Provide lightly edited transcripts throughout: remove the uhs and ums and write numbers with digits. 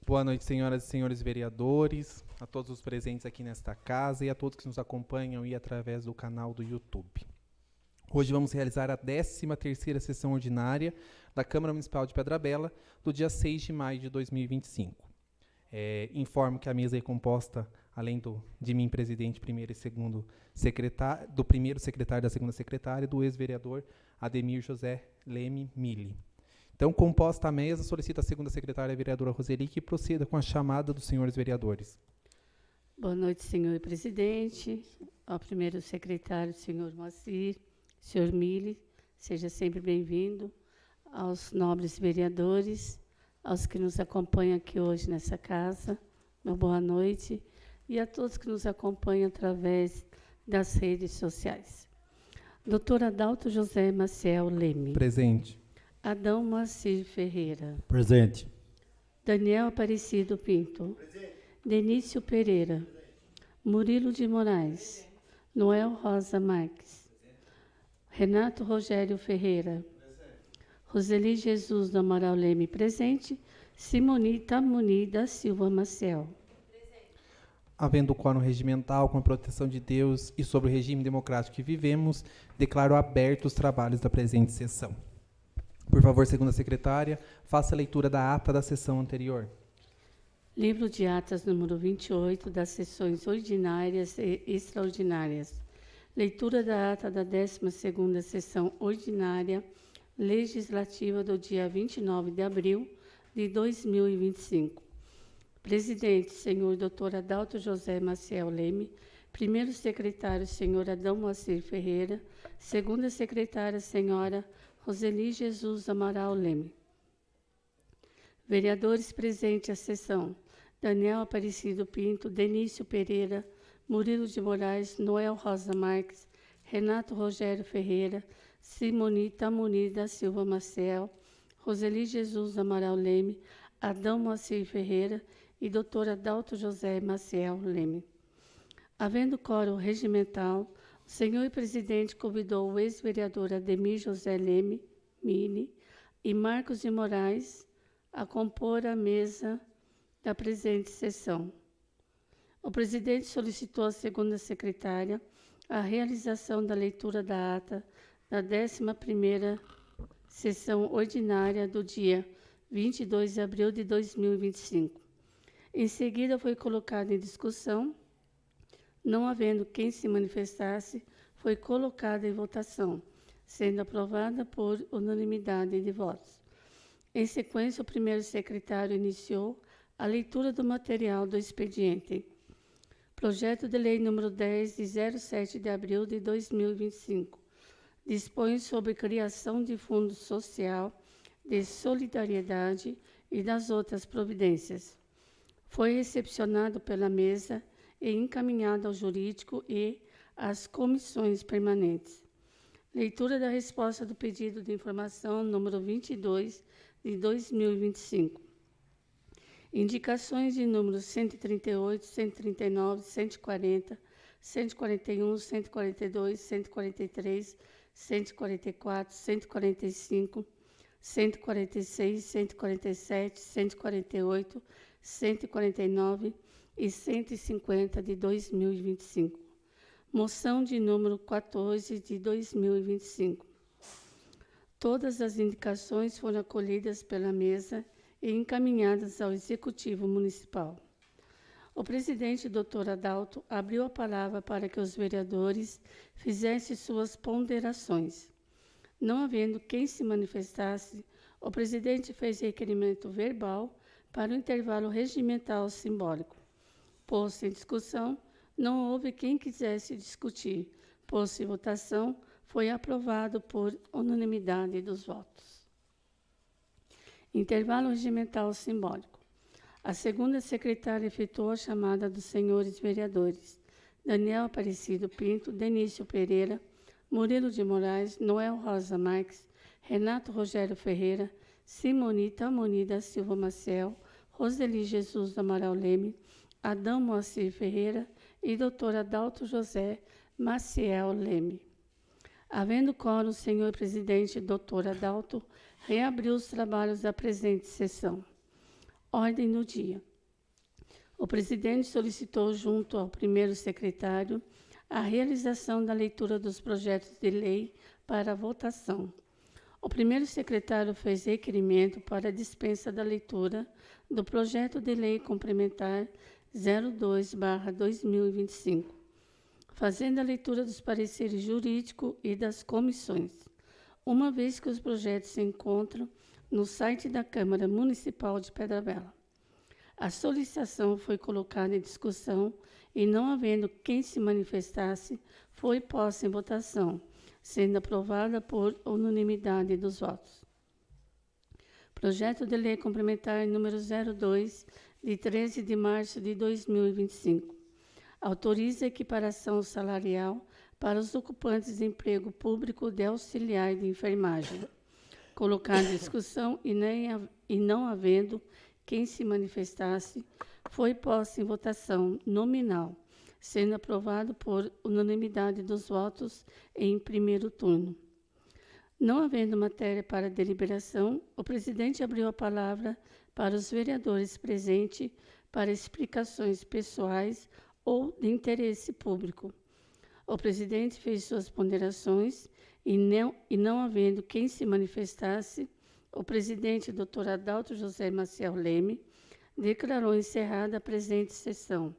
Boa noite, senhoras e senhores vereadores, a todos os presentes aqui nesta casa e a todos que nos acompanham aí através do canal do YouTube. Hoje vamos realizar a 13ª sessão ordinária da Câmara Municipal de Pedra Bela, do dia 6 de maio de 2025. Informo que a mesa é composta, além de mim, presidente, primeiro e segundo secretário, do primeiro secretário e da segunda secretária, do ex-vereador Ademir José Leme Mille. Então, composta a mesa, solicito a segunda secretária, a vereadora Roseli, que proceda com a chamada dos senhores vereadores. Boa noite, senhor presidente, ao primeiro secretário, senhor Moacir, senhor Mille, seja sempre bem-vindo, aos nobres vereadores, aos que nos acompanham aqui hoje nessa casa, uma boa noite, e a todos que nos acompanham através das redes sociais. Doutor Adalto José Maciel Leme. Presente. Adão Moacir Ferreira. Presente. Daniel Aparecido Pinto. Presente. Denício Pereira. Presente. Murilo de Moraes. Presente. Noel Rosa Marques. Presente. Renato Rogério Ferreira. Presente. Roseli Jesus do Amaral Leme. Presente. Simoni Tamuni da Silva Maciel. Presente. Havendo quórum regimental, com a proteção de Deus e sobre o regime democrático que vivemos, declaro abertos os trabalhos da presente sessão. Por favor, segunda secretária, faça a leitura da ata da sessão anterior. Livro de atas número 28, das sessões ordinárias e extraordinárias. Leitura da ata da 12ª sessão ordinária legislativa do dia 29 de abril de 2025. Presidente, senhor Dr. Adalto José Maciel Leme. Primeiro secretário, senhor Adão Moacir Ferreira. Segunda secretária, senhora Roseli Jesus Amaral Leme. Vereadores presentes à sessão: Daniel Aparecido Pinto, Denício Pereira, Murilo de Moraes, Noel Rosa Marques, Renato Rogério Ferreira, Simoni Tamuni da Silva Maciel, Roseli Jesus Amaral Leme, Adão Moacir Ferreira e Dr. Adalto José Maciel Leme. Havendo quórum regimental, o senhor presidente convidou o ex-vereador Ademir José Leme Mille e Marcos de Moraes a compor a mesa da presente sessão. O presidente solicitou à segunda secretária a realização da leitura da ata da 11ª sessão ordinária do dia 22 de abril de 2025. Em seguida, foi colocada em discussão. Não havendo quem se manifestasse, foi colocada em votação, sendo aprovada por unanimidade de votos. Em sequência, o primeiro secretário iniciou a leitura do material do expediente. Projeto de Lei número 10, de 07 de abril de 2025, dispõe sobre criação de Fundo Social de Solidariedade e das outras providências. Foi recepcionado pela mesa e encaminhado ao jurídico e às comissões permanentes. Leitura da resposta do pedido de informação número 22 de 2025. Indicações de números 138, 139, 140, 141, 142, 143, 144, 145, 146, 147, 148, 149 e 150 de 2025. Moção de número 14 de 2025. Todas as indicações foram acolhidas pela mesa e encaminhadas ao Executivo Municipal. O presidente, Dr. Adalto, abriu a palavra para que os vereadores fizessem suas ponderações. Não havendo quem se manifestasse, o presidente fez requerimento verbal para o intervalo regimental simbólico. Posto em discussão, não houve quem quisesse discutir. Posto em votação, foi aprovado por unanimidade dos votos. Intervalo regimental simbólico. A segunda secretária efetuou a chamada dos senhores vereadores Daniel Aparecido Pinto, Denício Pereira, Murilo de Moraes, Noel Rosa Marques, Renato Rogério Ferreira, Simoni Tamuni da Silva Maciel, Roseli Jesus do Amaral Leme, Adão Moacir Ferreira e Dr. Adalto José Maciel Leme. Havendo quórum, o senhor presidente, Dr. Adalto, reabriu os trabalhos da presente sessão. ordem do dia. O presidente solicitou, junto ao primeiro secretário, a realização da leitura dos projetos de lei para votação. O primeiro secretário fez requerimento para a dispensa da leitura do projeto de lei complementar 02/2025, fazendo a leitura dos pareceres jurídicos e das comissões, uma vez que os projetos se encontram no site da Câmara Municipal de Pedra Bela. A solicitação foi colocada em discussão e, não havendo quem se manifestasse, foi posta em votação, sendo aprovada por unanimidade dos votos. Projeto de Lei Complementar número 02, de 13 de março de 2025. Autoriza a equiparação salarial para os ocupantes de emprego público de auxiliar de enfermagem. Colocado em discussão e não havendo quem se manifestasse, foi posta em votação nominal, sendo aprovado por unanimidade dos votos em primeiro turno. Não havendo matéria para deliberação, o presidente abriu a palavra para os vereadores presentes para explicações pessoais ou de interesse público. O presidente fez suas ponderações e não havendo quem se manifestasse, o presidente, Dr. Adalto José Maciel Leme, declarou encerrada a presente sessão,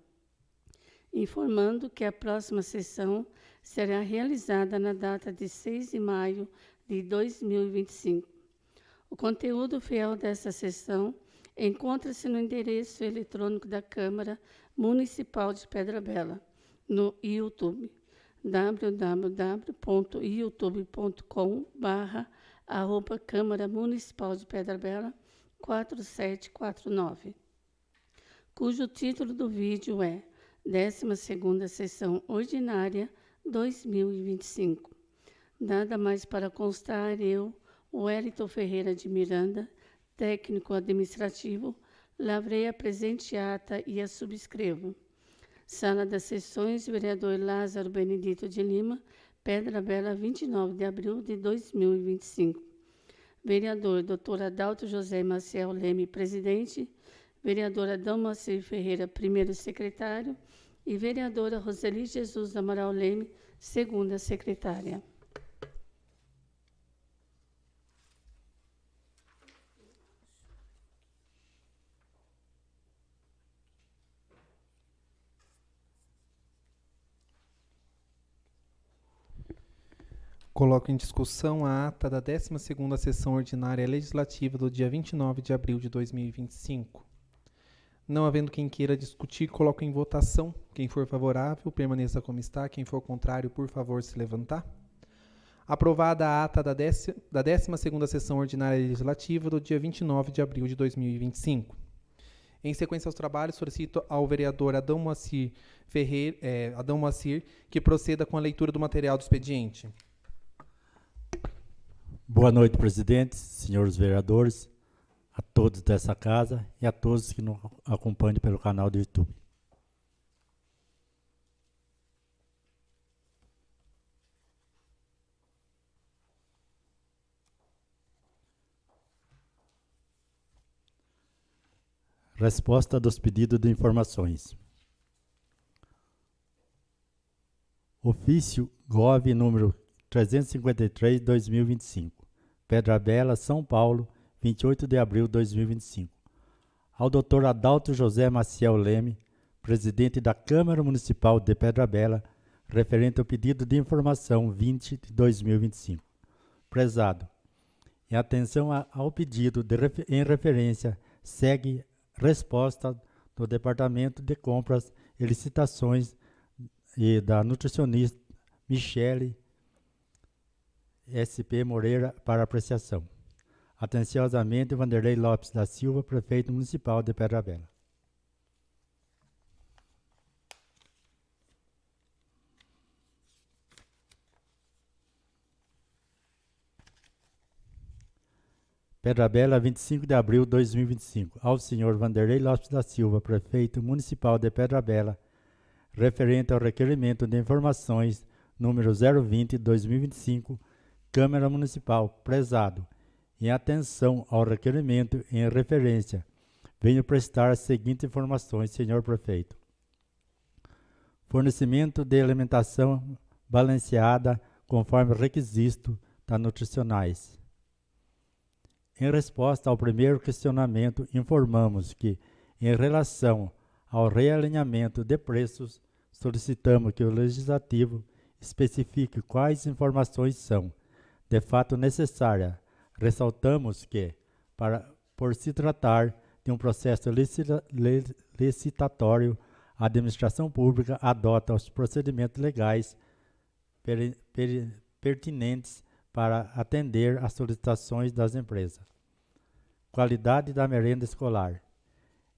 informando que a próxima sessão será realizada na data de 6 de maio de 2025. O conteúdo fiel dessa sessão encontra-se no endereço eletrônico da Câmara Municipal de Pedra Bela, no YouTube, www.youtube.com/Câmara Municipal de Pedra Bela 4749, cujo título do vídeo é 12ª Sessão Ordinária 2025. Nada mais para constar, eu, Wellington Ferreira de Miranda, técnico administrativo, lavrei a presente ata e a subscrevo. Sala das Sessões, vereador Lázaro Benedito de Lima, Pedra Bela, 29 de abril de 2025. Vereador Dr. Adalto José Maciel Leme, presidente. Vereadora Adão Moacir Ferreira, primeiro secretário. E vereadora Roseli Jesus Amaral Leme, segunda secretária. Coloco em discussão a ata da 12ª Sessão Ordinária Legislativa do dia 29 de abril de 2025. Não havendo quem queira discutir, coloco em votação. Quem for favorável, permaneça como está. Quem for contrário, por favor, se levantar. Aprovada a ata da 12ª Sessão Ordinária Legislativa do dia 29 de abril de 2025. Em sequência aos trabalhos, solicito ao vereador Adão Moacir que proceda com a leitura do material do expediente. Boa noite, presidente, senhores vereadores, a todos dessa casa e a todos que nos acompanham pelo canal do YouTube. Resposta dos pedidos de informações. Ofício GOV número 353/2025. Pedra Bela, São Paulo, 28 de abril de 2025. Ao Dr. Adalto José Maciel Leme, presidente da Câmara Municipal de Pedra Bela, referente ao pedido de informação 20 de 2025. Prezado, em atenção ao pedido em referência, segue resposta do Departamento de Compras e Licitações e da nutricionista Michele SP Moreira para apreciação. Atenciosamente, Vanderlei Lopes da Silva, prefeito municipal de Pedra Bela. Pedra Bela, 25 de abril de 2025. Ao senhor Vanderlei Lopes da Silva, prefeito municipal de Pedra Bela, referente ao requerimento de informações número 020/2025, Câmara Municipal, prezado, em atenção ao requerimento em referência, venho prestar as seguintes informações, senhor prefeito. Fornecimento de alimentação balanceada conforme requisito da nutricionais. Em resposta ao primeiro questionamento, informamos que, em relação ao realinhamento de preços, solicitamos que o Legislativo especifique quais informações são, de fato, necessárias. Ressaltamos que, por se tratar de um processo licitatório, a administração pública adota os procedimentos legais pertinentes para atender às solicitações das empresas. Qualidade da merenda escolar.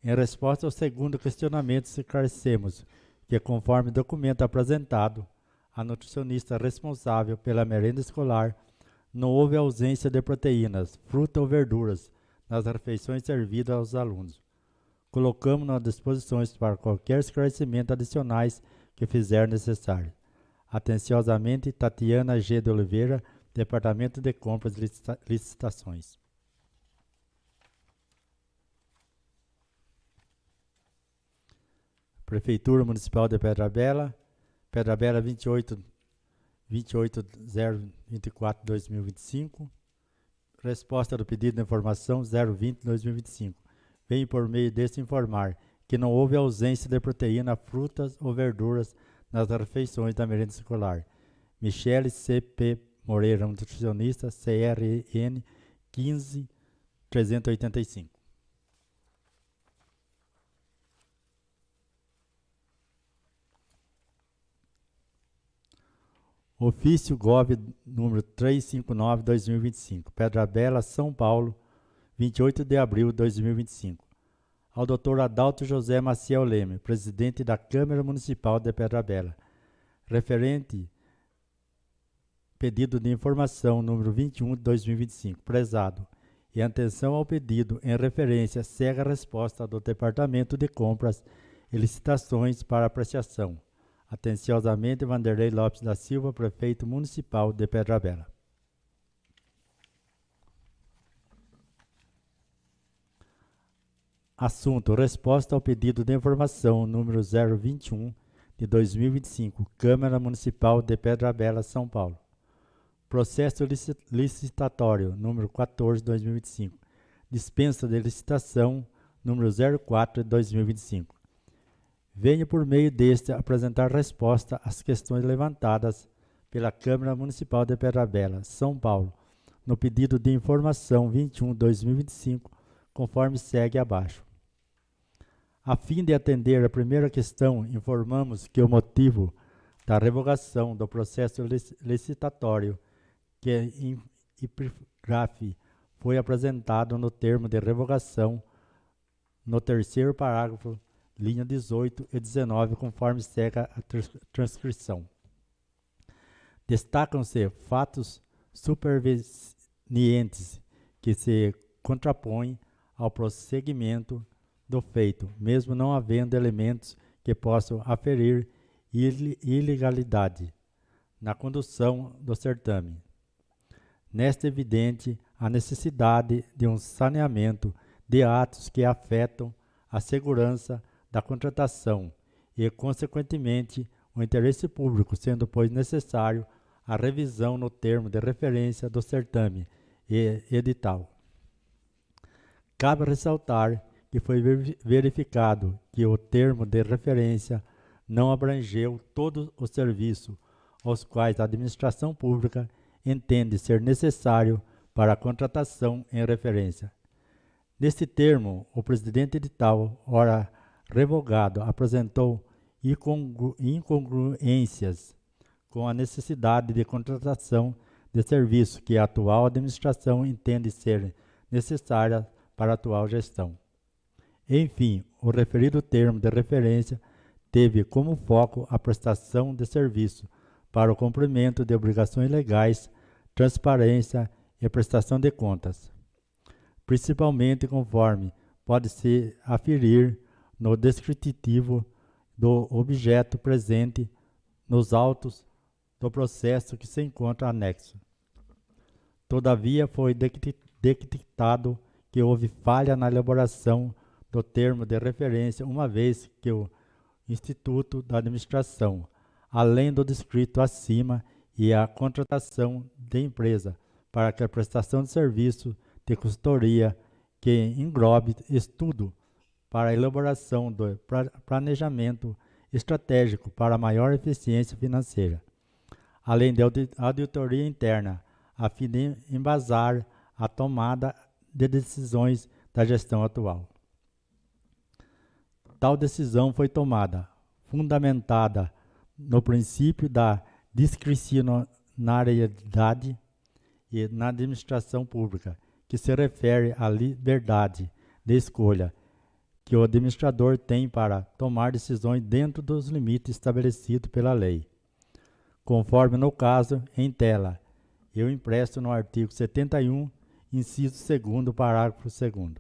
Em resposta ao segundo questionamento, esclarecemos que, conforme documento apresentado, a nutricionista responsável pela merenda escolar não houve ausência de proteínas, fruta ou verduras nas refeições servidas aos alunos. Colocamos-nos à disposição para qualquer esclarecimento adicionais que fizer necessário. Atenciosamente, Tatiana G. de Oliveira, Departamento de Compras e Licitações. Prefeitura Municipal de Pedra Bela 28024-2025. Resposta do pedido de informação 020-2025. Venho por meio deste informar que não houve ausência de proteína, frutas ou verduras nas refeições da merenda escolar. Michele C.P. Moreira, nutricionista, CRN 15385. Ofício Gov. número 359/2025, Pedra Bela, São Paulo, 28 de abril de 2025. Ao Dr. Adalto José Maciel Leme, presidente da Câmara Municipal de Pedra Bela, referente pedido de informação número 21 de 2025, prezado, e atenção ao pedido em referência segue a resposta do Departamento de Compras e Licitações para apreciação. Atenciosamente, Vanderlei Lopes da Silva, prefeito municipal de Pedra Bela. Assunto: resposta ao pedido de informação número 021 de 2025, Câmara Municipal de Pedra Bela, São Paulo. Processo licitatório número 14 de 2025. Dispensa de licitação número 04 de 2025. Venho por meio deste apresentar resposta às questões levantadas pela Câmara Municipal de Pedra Bela, São Paulo, no pedido de informação 21 de 2025, conforme segue abaixo. A fim de atender a primeira questão, informamos que o motivo da revogação do processo licitatório que em epígrafe foi apresentado no termo de revogação no terceiro parágrafo, linha 18 e 19, conforme segue a transcrição. Destacam-se fatos supervenientes que se contrapõem ao prosseguimento do feito, mesmo não havendo elementos que possam aferir ilegalidade na condução do certame. Nesta é evidente a necessidade de um saneamento de atos que afetam a segurança da contratação e, consequentemente, o interesse público, sendo, pois, necessário a revisão no termo de referência do certame e edital. Cabe ressaltar que foi verificado que o termo de referência não abrangeu todo o serviço aos quais a administração pública entende ser necessário para a contratação em referência. Neste termo, o presidente edital, ora revogado, apresentou incongruências com a necessidade de contratação de serviço que a atual administração entende ser necessária para a atual gestão. Enfim, o referido termo de referência teve como foco a prestação de serviço para o cumprimento de obrigações legais, transparência e prestação de contas, principalmente conforme pode-se aferir no descritivo do objeto presente nos autos do processo que se encontra anexo. Todavia, foi detectado que houve falha na elaboração do termo de referência, uma vez que o Instituto da Administração, além do descrito acima, e a contratação de empresa para que a prestação de serviço de consultoria que englobe estudo para a elaboração do planejamento estratégico para maior eficiência financeira, além de auditoria interna, a fim de embasar a tomada de decisões da gestão atual. Tal decisão foi tomada, fundamentada no princípio da discricionariedade e na administração pública, que se refere à liberdade de escolha que o administrador tem para tomar decisões dentro dos limites estabelecidos pela lei. Conforme no caso em tela, eu impresso no artigo 71, inciso 2º, parágrafo 2º.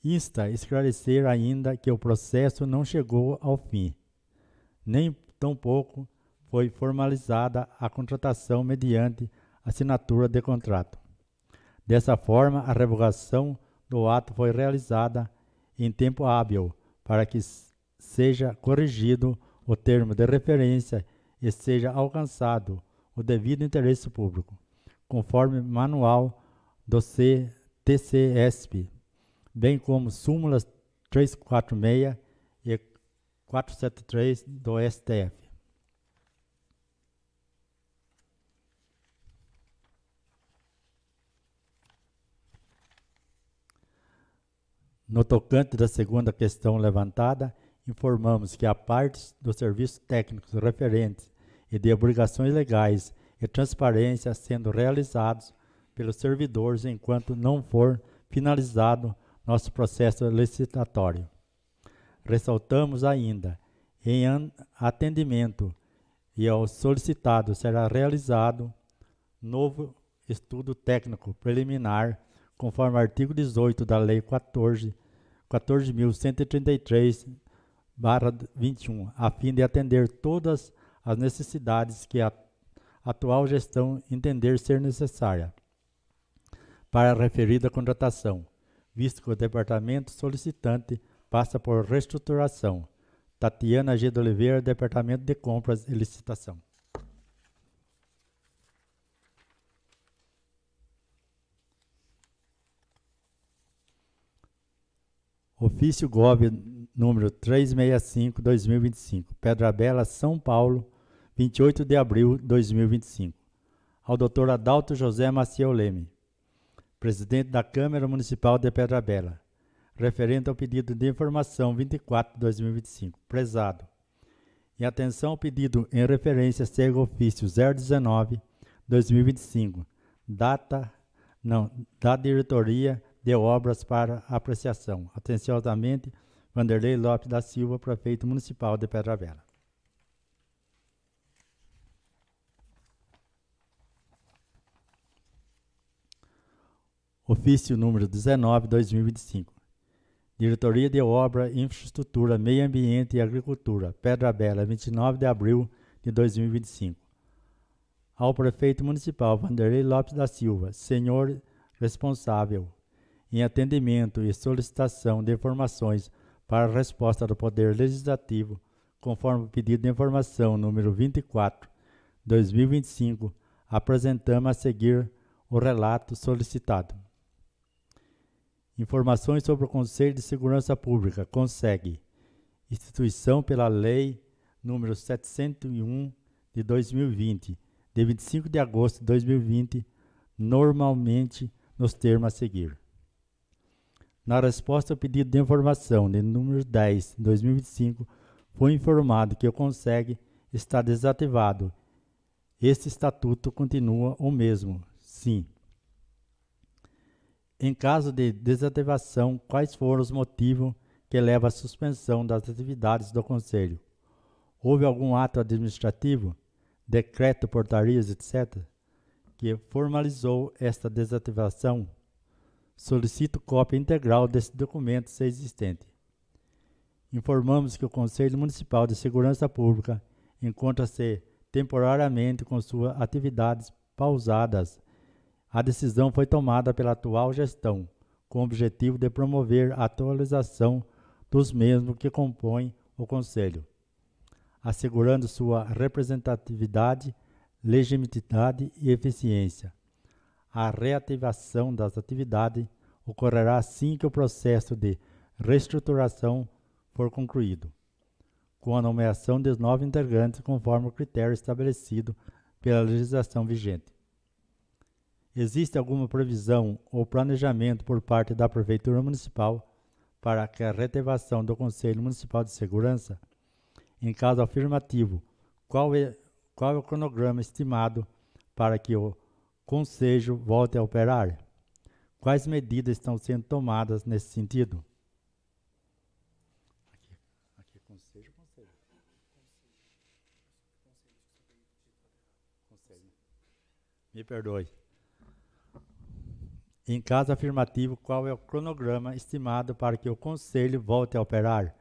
Insta a esclarecer ainda que o processo não chegou ao fim, nem tampouco foi formalizada a contratação mediante assinatura de contrato. Dessa forma, a revogação do ato foi realizada em tempo hábil para que seja corrigido o termo de referência e seja alcançado o devido interesse público, conforme manual do TCESP, bem como súmulas 346 e 473 do STF. No tocante da segunda questão levantada, informamos que a parte dos serviços técnicos referentes e de obrigações legais e transparência sendo realizados pelos servidores enquanto não for finalizado nosso processo licitatório. Ressaltamos ainda, em atendimento e ao solicitado será realizado novo estudo técnico preliminar, conforme o artigo 18 da Lei 14.133/21, a fim de atender todas as necessidades que a atual gestão entender ser necessária para a referida contratação, visto que o departamento solicitante passa por reestruturação. Tatiana G. de Oliveira, Departamento de Compras e Licitação. Ofício GOV número 365/2025, Pedra Bela, São Paulo, 28 de abril de 2025. Ao Dr. Adalto José Maciel Leme, presidente da Câmara Municipal de Pedra Bela, referente ao pedido de informação 24/2025. Prezado, em atenção ao pedido em referência segue o ofício 019/2025, da Diretoria de Obras para apreciação. Atenciosamente, Vanderlei Lopes da Silva, Prefeito Municipal de Pedra Bela. Ofício número 19/2025. Diretoria de Obra, Infraestrutura, Meio Ambiente e Agricultura, Pedra Bela, 29 de abril de 2025. Ao Prefeito Municipal Vanderlei Lopes da Silva, senhor responsável, em atendimento e solicitação de informações para a resposta do Poder Legislativo, conforme o pedido de informação número 24/2025, apresentamos a seguir o relato solicitado. Informações sobre o Conselho de Segurança Pública, CONSEG, instituição pela Lei número 701 de 2020, de 25 de agosto de 2020, normalmente nos termos a seguir. Na resposta ao pedido de informação de número 10 de 2025, foi informado que o CONSEG está desativado. Este estatuto continua o mesmo, sim. Em caso de desativação, quais foram os motivos que levam à suspensão das atividades do Conselho? Houve algum ato administrativo, decreto, portarias, etc., que formalizou esta desativação? Solicito cópia integral desse documento, se existente. Informamos que o Conselho Municipal de Segurança Pública encontra-se temporariamente com suas atividades pausadas. A decisão foi tomada pela atual gestão, com o objetivo de promover a atualização dos mesmos que compõem o Conselho, assegurando sua representatividade, legitimidade e eficiência. A reativação das atividades ocorrerá assim que o processo de reestruturação for concluído, com a nomeação dos novos integrantes conforme o critério estabelecido pela legislação vigente. Existe alguma previsão ou planejamento por parte da Prefeitura Municipal para que a reativação do Conselho Municipal de Segurança? Em caso afirmativo, qual é o cronograma estimado para que o Conselho volte a operar? Quais medidas estão sendo tomadas nesse sentido? Aqui é Conselho. Me perdoe. Em caso afirmativo, qual é o cronograma estimado para que o Conselho volte a operar?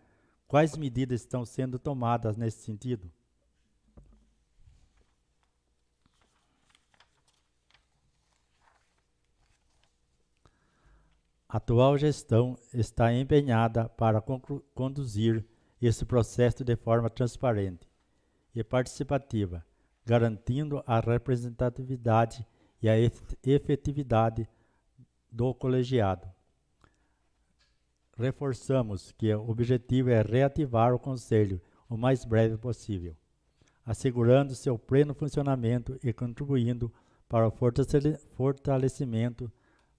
Quais medidas estão sendo tomadas nesse sentido? A atual gestão está empenhada para conduzir esse processo de forma transparente e participativa, garantindo a representatividade e a efetividade do colegiado. Reforçamos que o objetivo é reativar o Conselho o mais breve possível, assegurando seu pleno funcionamento e contribuindo para o fortalecimento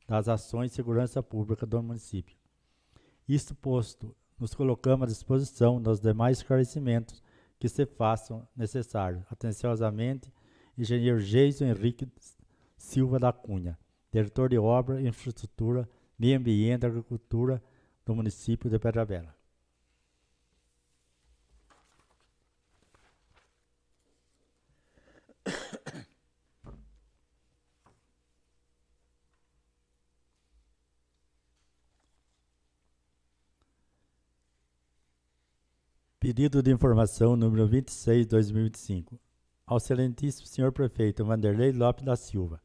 das ações de segurança pública do município. Isto posto, nos colocamos à disposição dos demais esclarecimentos que se façam necessários. Atenciosamente, engenheiro Geison Henrique Silva da Cunha, diretor de Obra, Infraestrutura, Meio Ambiente e Agricultura do município de Pedra Bela. Pedido de informação número 26/2025. Ao excelentíssimo senhor prefeito Vanderlei Lopes da Silva.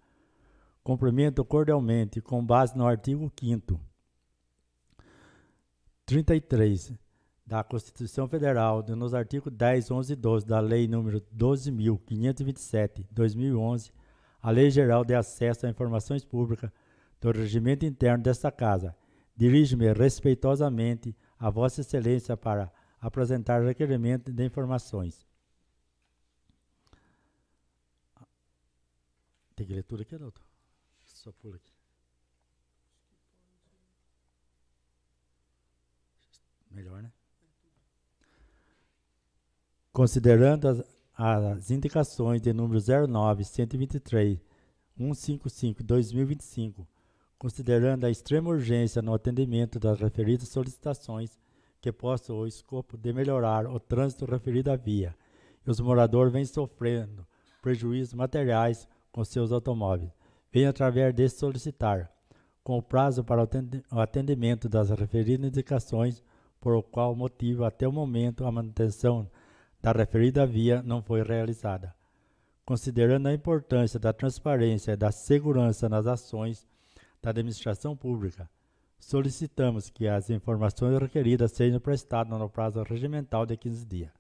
Cumprimento cordialmente, com base no artigo 5º, 33 da Constituição Federal e nos artigos 10, 11 e 12 da Lei nº 12.527/2011, a Lei Geral de Acesso a Informações Públicas do Regimento Interno desta Casa. Dirijo-me respeitosamente a Vossa Excelência para apresentar requerimento de informações. Tem que ler tudo aqui, doutor? Só pula aqui. Melhor, né? Considerando as indicações de número 09-123-155-2025, considerando a extrema urgência no atendimento das referidas solicitações que possam o escopo de melhorar o trânsito referido à via, e os moradores vêm sofrendo prejuízos materiais com seus automóveis, vem através desse solicitar, com o prazo para o atendimento das referidas indicações, por o qual motivo até o momento a manutenção da referida via não foi realizada. Considerando a importância da transparência e da segurança nas ações da administração pública, solicitamos que as informações requeridas sejam prestadas no prazo regimental de 15 dias.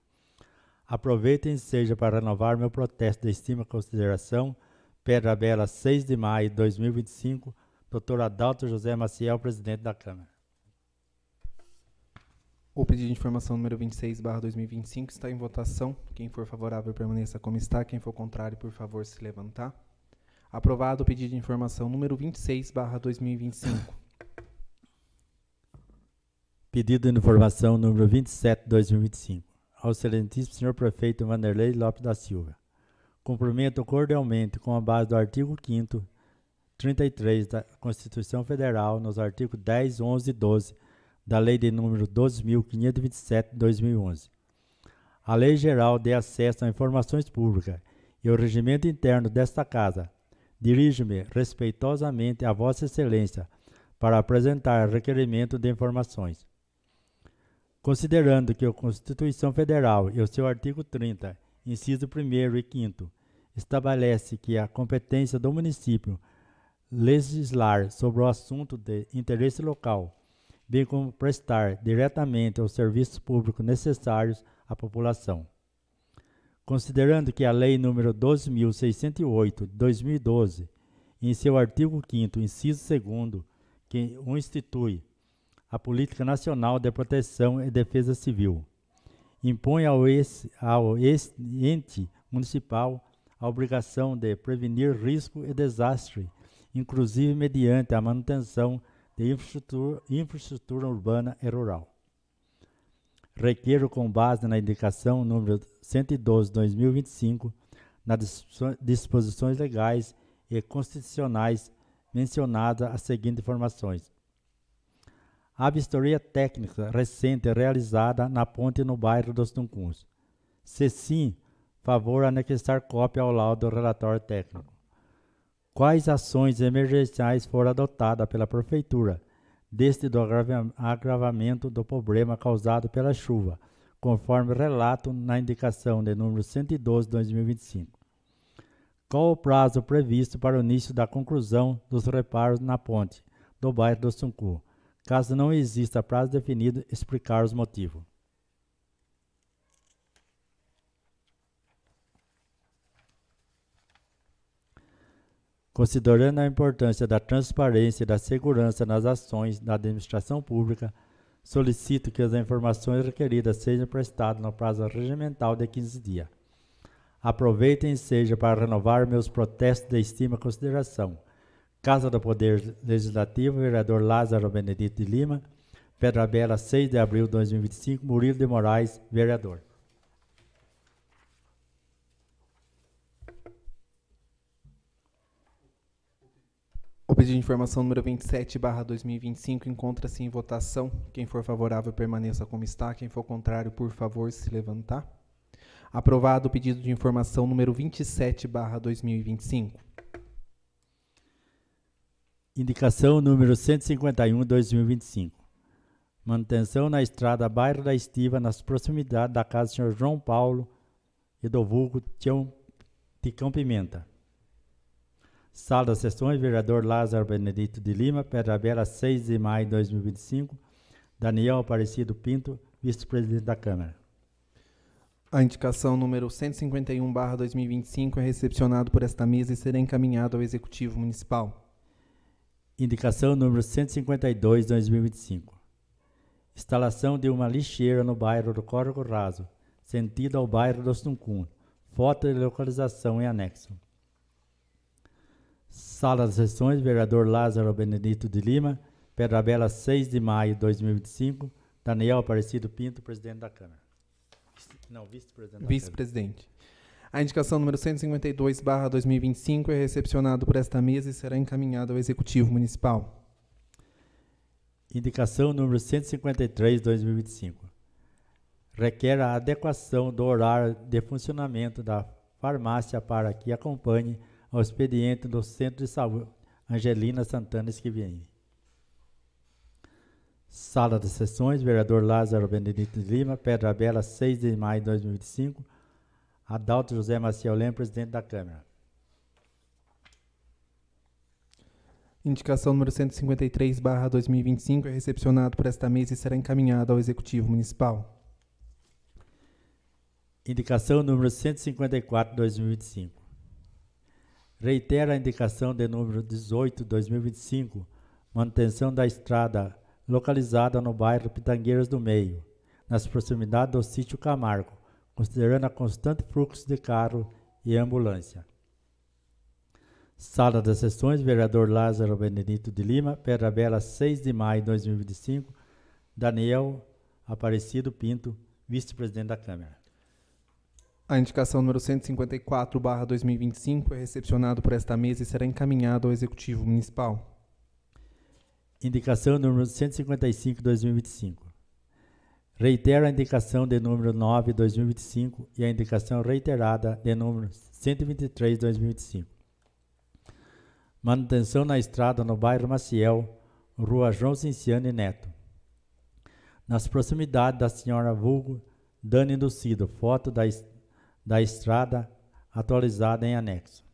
Aproveitem seja para renovar meu protesto de estima e consideração. Pedra Bela, 6 de maio de 2025, Dr. Adalto José Maciel, presidente da Câmara. O pedido de informação número 26/2025 está em votação. Quem for favorável, permaneça como está. Quem for contrário, por favor, se levantar. Aprovado o pedido de informação número 26/2025. Pedido de informação número 27/2025. Ao excelentíssimo senhor prefeito Vanderlei Lopes da Silva. Cumprimento cordialmente, com a base do artigo 5º, 33 da Constituição Federal, nos artigos 10, 11 e 12 da Lei de número 12.527/2011. A Lei Geral de Acesso a Informações Públicas e o regimento interno desta Casa. Dirijo-me respeitosamente a Vossa Excelência para apresentar requerimento de informações. Considerando que a Constituição Federal e o seu artigo 30, inciso 1º e 5º, estabelece que a competência do município legislar sobre o assunto de interesse local, bem como prestar diretamente os serviços públicos necessários à população. Considerando que a Lei nº 12.608, de 2012, em seu artigo 5º, inciso 2º, que o institui, a Política Nacional de Proteção e Defesa Civil, impõe ao ente municipal a obrigação de prevenir risco e desastre, inclusive mediante a manutenção de infraestrutura urbana e rural. Requeiro, com base na indicação número 112/2025, nas disposições legais e constitucionais mencionadas, as seguintes informações. A vistoria técnica recente realizada na ponte no bairro dos Tuncuns. Se sim, favor anexar cópia ao laudo do relatório técnico. Quais ações emergenciais foram adotadas pela Prefeitura desde o agravamento do problema causado pela chuva, conforme relato na indicação de número 112/2025. Qual o prazo previsto para o início da conclusão dos reparos na ponte do bairro do Tuncu? Caso não exista prazo definido, explicar os motivos. Considerando a importância da transparência e da segurança nas ações da administração pública, solicito que as informações requeridas sejam prestadas no prazo regimental de 15 dias. Aproveitem e seja para renovar meus protestos de estima e consideração. Casa do Poder Legislativo, vereador Lázaro Benedito de Lima, Pedra Bela, 6 de abril de 2025, Murilo de Moraes, vereador. O pedido de informação número 27/2025 encontra-se em votação. Quem for favorável, permaneça como está. Quem for contrário, por favor, se levantar. Aprovado o pedido de informação número 27/2025. Indicação número 151/2025. Manutenção na estrada Bairro da Estiva, nas proximidades da casa do senhor João Paulo e do vulgo Ticão Pimenta. Sala das Sessões, vereador Lázaro Benedito de Lima, Pedra Bela, 6 de maio de 2025. Daniel Aparecido Pinto, vice-presidente da Câmara. A indicação número 151/2025 é recepcionado por esta mesa e será encaminhado ao Executivo Municipal. Indicação número 152/2025. Instalação de uma lixeira no bairro do Córrego Raso, sentido ao bairro dos Tuncuns. Foto de localização em anexo. Sala das Sessões, vereador Lázaro Benedito de Lima, Pedra Bela, 6 de maio de 2025. Daniel Aparecido Pinto, presidente da Câmara. Não, vice-presidente. Vice-presidente. A indicação número 152/2025 é recepcionado por esta mesa e será encaminhado ao Executivo Municipal. Indicação número 153/2025. Requer a adequação do horário de funcionamento da farmácia para que acompanhe ao expediente do Centro de Saúde Angelina Santana Esquiviani. Sala das Sessões, vereador Lázaro Benedito de Lima, Pedra Bela, 6 de maio de 2025. Adalto José Maciel Leme, presidente da Câmara. Indicação número 153/2025 é recepcionado por esta mesa e será encaminhado ao Executivo Municipal. Indicação número 154/2025. Reitera a indicação de número 18/2025, manutenção da estrada localizada no bairro Pitangueiras do Meio, nas proximidades do sítio Camargo, considerando a constante fluxo de carro e ambulância. Sala das Sessões, vereador Lázaro Benedito de Lima, Pedra Bela, 6 de maio de 2025. Daniel Aparecido Pinto, vice-presidente da Câmara. A indicação número 154/2025 é recepcionado por esta mesa e será encaminhado ao Executivo Municipal. Indicação número 155/2025. Reitero a indicação de número 9/2025 e a indicação reiterada de número 123/2025. Manutenção na estrada no bairro Maciel, Rua João Cinciane Neto. Nas proximidades da senhora vulgo Dani do Cido, foto da estrada atualizada em anexo.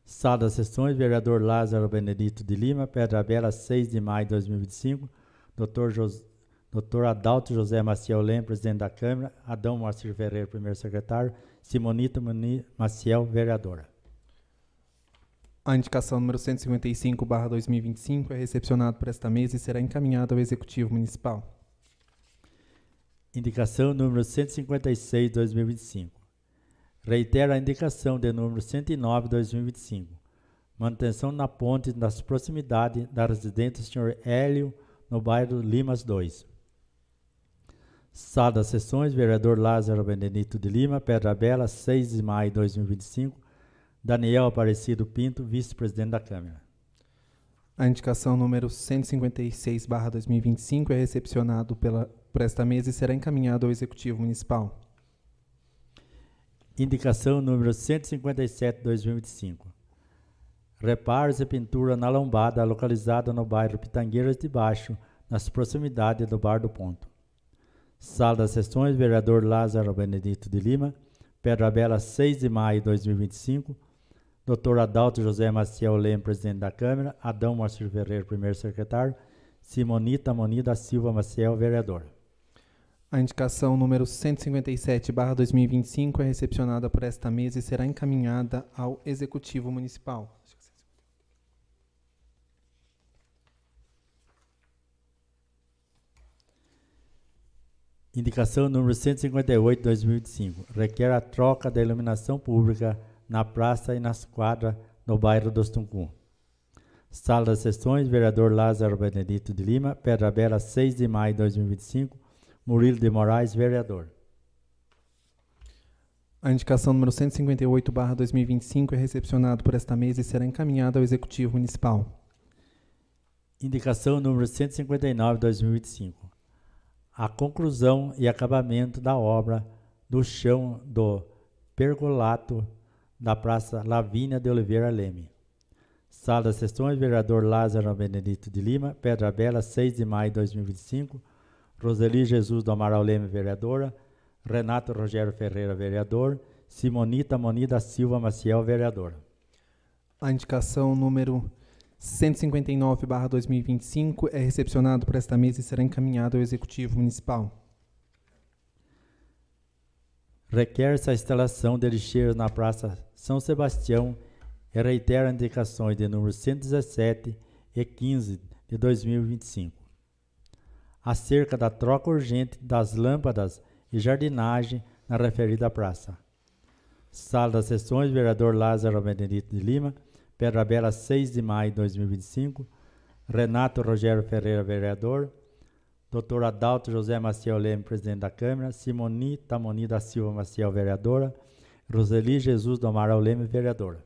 Sala das Sessões, vereador Lázaro Benedito de Lima, Pedra Bela, 6 de maio de 2025. Dr. Adalto José Maciel Leme, presidente da Câmara. Adão Moacir Ferreira, primeiro secretário. Simonita Maciel, vereadora. A indicação número 155/2025 é recepcionada por esta mesa e será encaminhada ao Executivo Municipal. Indicação número 156/2025. Reitero a indicação de número 109/2025. Manutenção na ponte nas proximidades da residência do Sr. Hélio, no bairro Limas 2. Sala das Sessões, vereador Lázaro Benedito de Lima, Pedra Bela, 6 de maio de 2025. Daniel Aparecido Pinto, vice-presidente da Câmara. A indicação número 156/2025 é recepcionado por esta mesa e será encaminhado ao Executivo Municipal. Indicação número 157/2025. Reparos e pintura na lombada localizada no bairro Pitangueiras de Baixo, nas proximidades do Bar do Ponto. Sala das Sessões, vereador Lázaro Benedito de Lima, Pedra Bela, 6 de maio de 2025. Dr. Adalto José Maciel Leme, presidente da Câmara. Adão Moacir Ferreira, primeiro secretário. Simonita da Silva Maciel, vereadora. A indicação número 157/2025 é recepcionada por esta mesa e será encaminhada ao Executivo Municipal. Indicação número 158/2025. Requer a troca da iluminação pública na praça e nas quadras no bairro dos Tuncum. Sala das Sessões, vereador Lázaro Benedito de Lima, Pedra Bela, 6 de maio de 2025. Murilo de Moraes, vereador. A indicação número 158/2025 é recepcionada por esta mesa e será encaminhada ao Executivo Municipal. Indicação número 159/2025. A conclusão e acabamento da obra do chão do pergolato da Praça Lavínia de Oliveira Leme. Sala das Sessões, vereador Lázaro Benedito de Lima, Pedra Bela, 6 de maio de 2025. Roseli Jesus do Amaral Leme, vereadora. Renato Rogério Ferreira, vereador. Simonita da Silva Maciel, vereadora. A indicação número 159/2025 é recepcionado por esta mesa e será encaminhado ao Executivo Municipal. Requer-se a instalação de lixeiros na Praça São Sebastião e reitera indicações de número 117 e 15 de 2025. Acerca da troca urgente das lâmpadas e jardinagem na referida praça. Sala das Sessões, vereador Lázaro Benedito de Lima, Pedra Bela, 6 de maio de 2025. Renato Rogério Ferreira, vereador. Dr. Adalto José Maciel Leme, presidente da Câmara. Simonita da Silva Maciel, vereadora. Roseli Jesus do Amaral Leme, vereadora.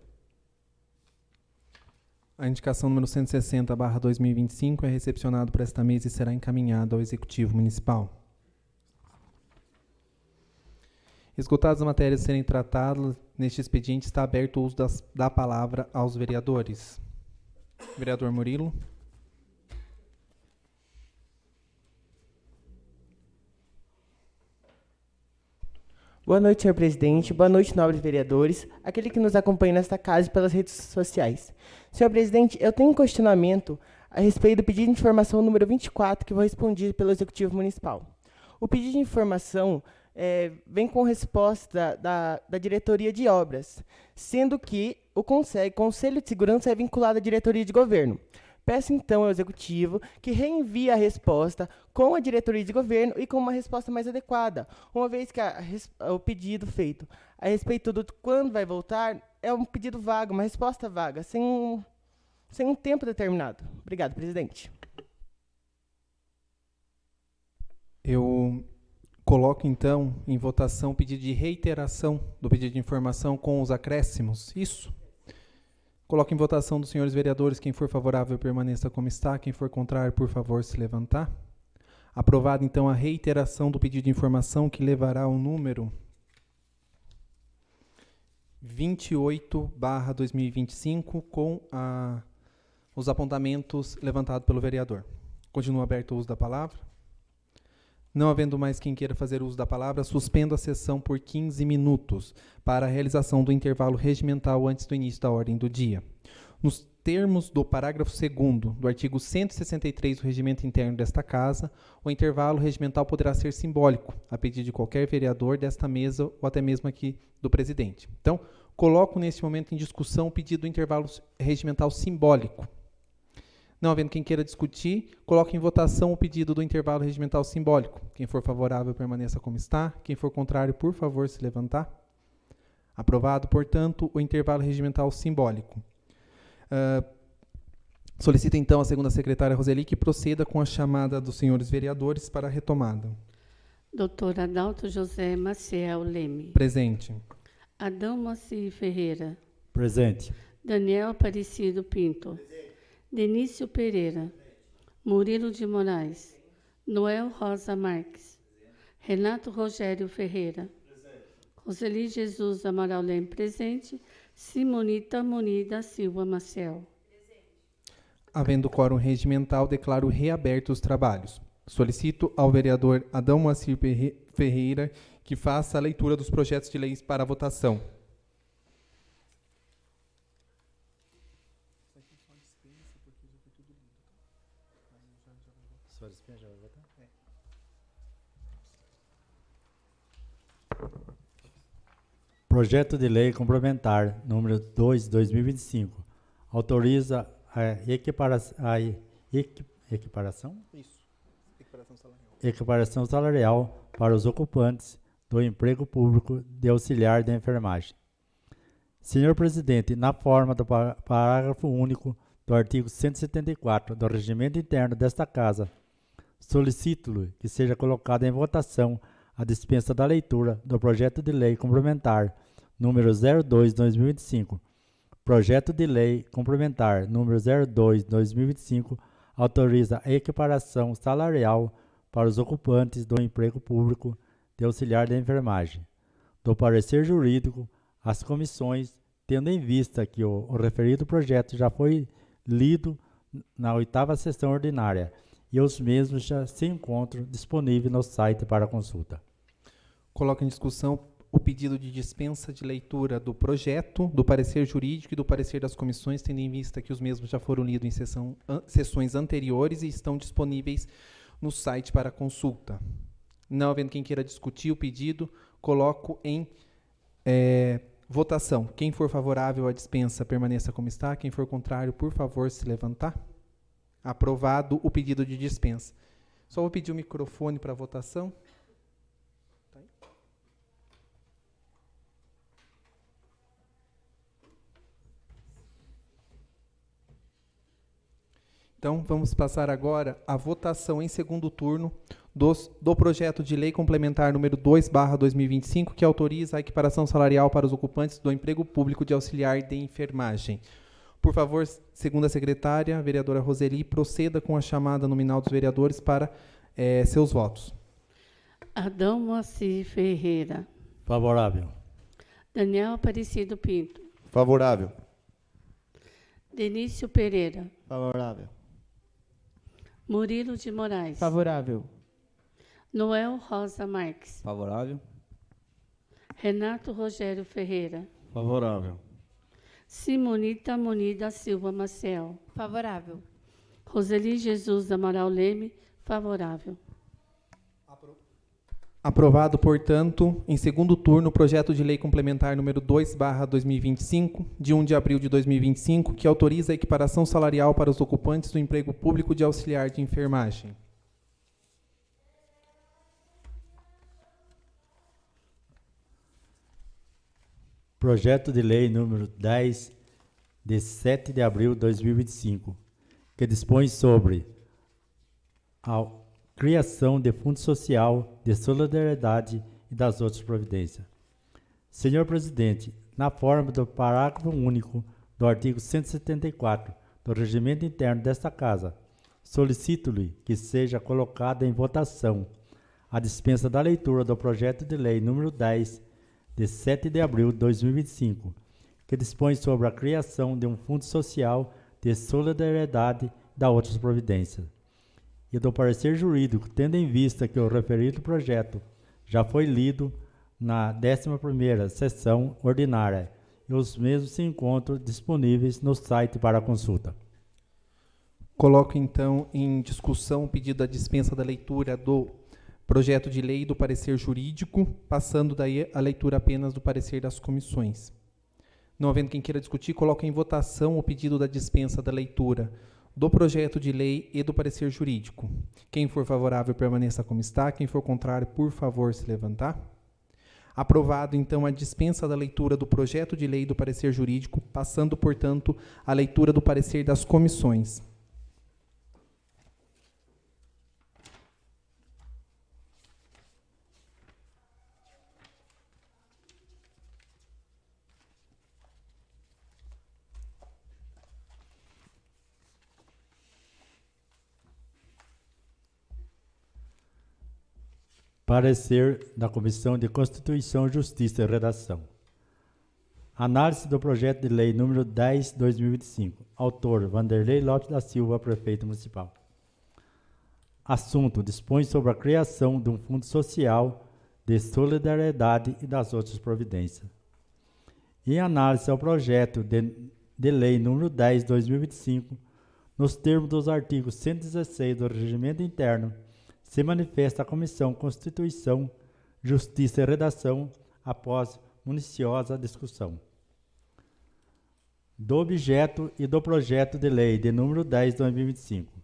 A indicação número 160/2025 é recepcionada por esta mesa e será encaminhada ao Executivo Municipal. Esgotadas as matérias a serem tratadas neste expediente, está aberto o uso da palavra aos vereadores. Vereador Murilo. Boa noite, senhor presidente. Boa noite, nobres vereadores, aquele que nos acompanha nesta casa e pelas redes sociais. Senhor presidente, eu tenho um questionamento a respeito do pedido de informação número 24, que foi respondido pelo Executivo Municipal. O pedido de informação vem com resposta da Diretoria de Obras, sendo que o Conselho de Segurança é vinculado à Diretoria de Governo. Peço, então, ao Executivo que reenvie a resposta com a Diretoria de Governo e com uma resposta mais adequada, uma vez que o pedido feito a respeito do quando vai voltar é um pedido vago, uma resposta vaga, sem um tempo determinado. Obrigado, presidente. Eu coloco, então, em votação o pedido de reiteração do pedido de informação com os acréscimos. Isso. Coloco em votação dos senhores vereadores. Quem for favorável, permaneça como está. Quem for contrário, por favor, se levantar. Aprovada, então, a reiteração do pedido de informação, que levará ao número 28/2025, com os apontamentos levantados pelo vereador. Continua aberto o uso da palavra. Não havendo mais quem queira fazer uso da palavra, suspendo a sessão por 15 minutos para a realização do intervalo regimental antes do início da ordem do dia. Nos termos do parágrafo 2º do artigo 163 do Regimento Interno desta Casa, o intervalo regimental poderá ser simbólico, a pedido de qualquer vereador desta mesa ou até mesmo aqui do presidente. Então, coloco neste momento em discussão o pedido do intervalo regimental simbólico. Não havendo quem queira discutir, coloco em votação o pedido do intervalo regimental simbólico. Quem for favorável, permaneça como está. Quem for contrário, por favor, se levantar. Aprovado, portanto, o intervalo regimental simbólico. Solicito, então, a segunda secretária Roseli que proceda com a chamada dos senhores vereadores para a retomada. Doutor Adalto José Maciel Leme. Presente. Adão Moacir Ferreira. Presente. Daniel Aparecido Pinto. Denício Pereira. Murilo de Moraes. Noel Rosa Marques. Renato Rogério Ferreira. Roseli Jesus Amaral Leme, presente. Simonita Muni da Silva Maciel. Havendo quórum regimental, declaro reabertos os trabalhos. Solicito ao vereador Adão Moacir Ferreira que faça a leitura dos projetos de leis para a votação. Projeto de Lei Complementar número 2/2025 autoriza a equiparação salarial para os ocupantes do emprego público de auxiliar de enfermagem. Senhor Presidente, na forma do parágrafo único do artigo 174 do Regimento Interno desta Casa, solicito-lhe que seja colocada em votação a dispensa da leitura do Projeto de Lei Complementar número 02/2025. Projeto de Lei Complementar número 02/2025 autoriza a equiparação salarial para os ocupantes do emprego público de auxiliar de enfermagem. Do parecer jurídico, as comissões, tendo em vista que o referido projeto já foi lido na 8ª sessão ordinária e os mesmos já se encontram disponíveis no site para consulta. Coloco em discussão o pedido de dispensa de leitura do projeto, do parecer jurídico e do parecer das comissões, tendo em vista que os mesmos já foram lidos em sessões anteriores e estão disponíveis no site para consulta. Não havendo quem queira discutir o pedido, coloco em votação. Quem for favorável à dispensa, permaneça como está. Quem for contrário, por favor, se levantar. Aprovado o pedido de dispensa. Só vou pedir o microfone para votação. Então, vamos passar agora à votação em segundo turno do projeto de lei complementar número 2/2025, que autoriza a equiparação salarial para os ocupantes do emprego público de auxiliar de enfermagem. Por favor, segunda secretária, vereadora Roseli, proceda com a chamada nominal dos vereadores para seus votos. Adão Moacir Ferreira. Favorável. Daniel Aparecido Pinto. Favorável. Denício Pereira. Favorável. Murilo de Moraes. Favorável. Noel Rosa Marques. Favorável. Renato Rogério Ferreira. Favorável. Simonita Muni da Silva Maciel. Favorável. Roseli Jesus Amaral Leme. Favorável. Aprovado, portanto, em segundo turno, o projeto de lei complementar número 2/2025, de 1 de abril de 2025, que autoriza a equiparação salarial para os ocupantes do emprego público de auxiliar de enfermagem. Projeto de Lei número 10, de 7 de abril de 2025, que dispõe sobre a criação de Fundo Social de Solidariedade e das outras providências. Senhor Presidente, na forma do parágrafo único do artigo 174 do Regimento Interno desta Casa, solicito-lhe que seja colocada em votação a dispensa da leitura do projeto de lei número 10, de 7 de abril de 2025, que dispõe sobre a criação de um Fundo Social de Solidariedade e das outras providências. e do parecer jurídico, tendo em vista que o referido projeto já foi lido na 11ª sessão ordinária e os mesmos se encontram disponíveis no site para consulta. Coloco, então, em discussão o pedido da dispensa da leitura do projeto de lei e do parecer jurídico, passando daí a leitura apenas do parecer das comissões. Não havendo quem queira discutir, coloco em votação o pedido da dispensa da leitura do projeto de lei e do parecer jurídico. Quem for favorável, permaneça como está. Quem for contrário, por favor, se levantar. Aprovado, então, a dispensa da leitura do projeto de lei e do parecer jurídico, passando, portanto, a leitura do parecer das comissões. Parecer da Comissão de Constituição, Justiça e Redação. Análise do projeto de lei número 10/2025. Autor: Vanderlei Lopes da Silva, prefeito municipal. Assunto: dispõe sobre a criação de um fundo social de solidariedade e das outras providências. Em análise ao projeto de lei número 10/2025, nos termos dos artigos 116 do Regimento Interno, se manifesta a Comissão Constituição, Justiça e Redação após minuciosa discussão do objeto e do projeto de lei de número 10/2025.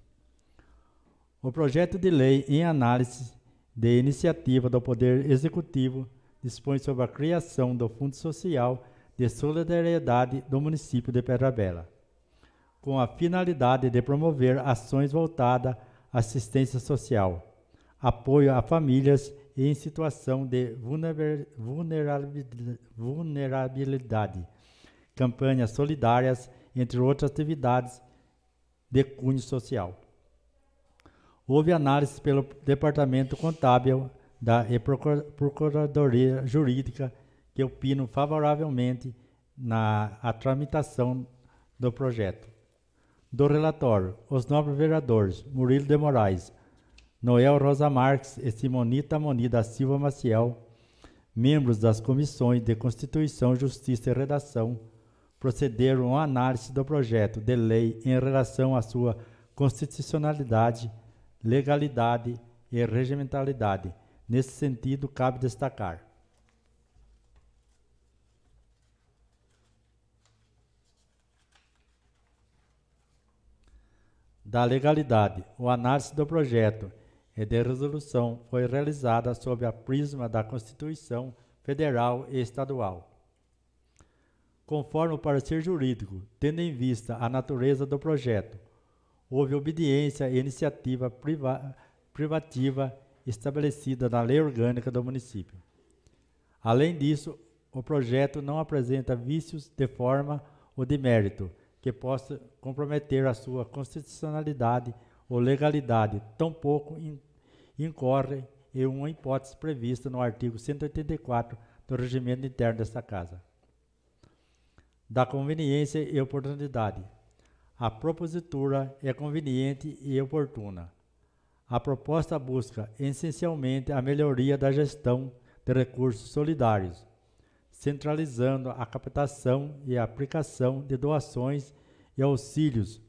O projeto de lei em análise de iniciativa do Poder Executivo dispõe sobre a criação do Fundo Social de Solidariedade do município de Pedra Bela, com a finalidade de promover ações voltadas à assistência social, apoio a famílias em situação de vulnerabilidade, campanhas solidárias, entre outras atividades de cunho social. Houve análise pelo Departamento Contábil da Procuradoria Jurídica, que opinam favoravelmente a tramitação do projeto. Do relatório, os nobres vereadores Murilo de Moraes, Noel Rosa Marques e Simonita Moni da Silva Maciel, membros das comissões de Constituição, Justiça e Redação, procederam à análise do projeto de lei em relação à sua constitucionalidade, legalidade e regimentalidade. Nesse sentido, cabe destacar: da legalidade, a análise do projeto e de resolução foi realizada sob a prisma da Constituição Federal e Estadual. Conforme o parecer jurídico, tendo em vista a natureza do projeto, houve obediência e iniciativa privativa estabelecida na Lei Orgânica do município. Além disso, o projeto não apresenta vícios de forma ou de mérito que possa comprometer a sua constitucionalidade ou legalidade, tampouco incorre em uma hipótese prevista no artigo 184 do Regimento Interno desta Casa. Da conveniência e oportunidade. A propositura é conveniente e oportuna. A proposta busca, essencialmente, a melhoria da gestão de recursos solidários, centralizando a captação e a aplicação de doações e auxílios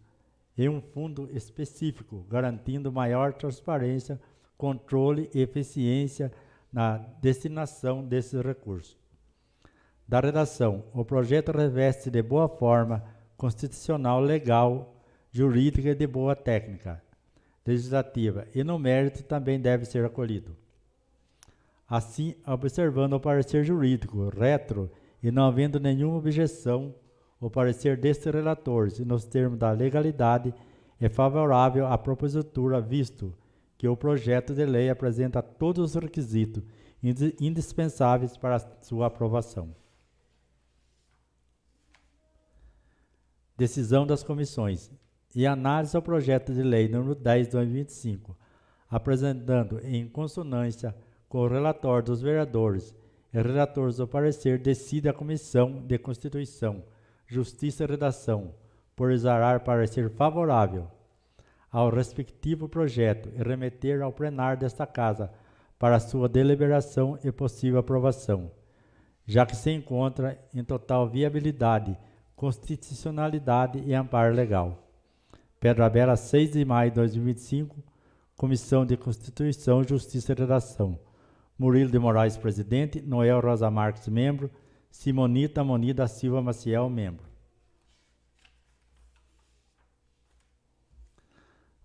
em um fundo específico, garantindo maior transparência, controle e eficiência na destinação desses recursos. Da redação, o projeto reveste de boa forma constitucional, legal, jurídica e de boa técnica legislativa, e no mérito também deve ser acolhido. Assim, observando o parecer jurídico retro e não havendo nenhuma objeção, o parecer destes relatores, e nos termos da legalidade, é favorável à propositura, visto que o projeto de lei apresenta todos os requisitos indispensáveis para sua aprovação. Decisão das comissões. E análise ao projeto de lei número 10/2025, apresentando em consonância com o relatório dos vereadores e relatores do parecer, decide a Comissão de Constituição, Justiça e Redação, por exarar parecer favorável. ao respectivo projeto e remeter ao plenário desta Casa para sua deliberação e possível aprovação, já que se encontra em total viabilidade, constitucionalidade e amparo legal. Pedra Bela, 6 de maio de 2025, Comissão de Constituição, Justiça e Redação. Murilo de Moraes, presidente. Noel Rosa Marques, membro. Simonita Moni da Silva Maciel, membro.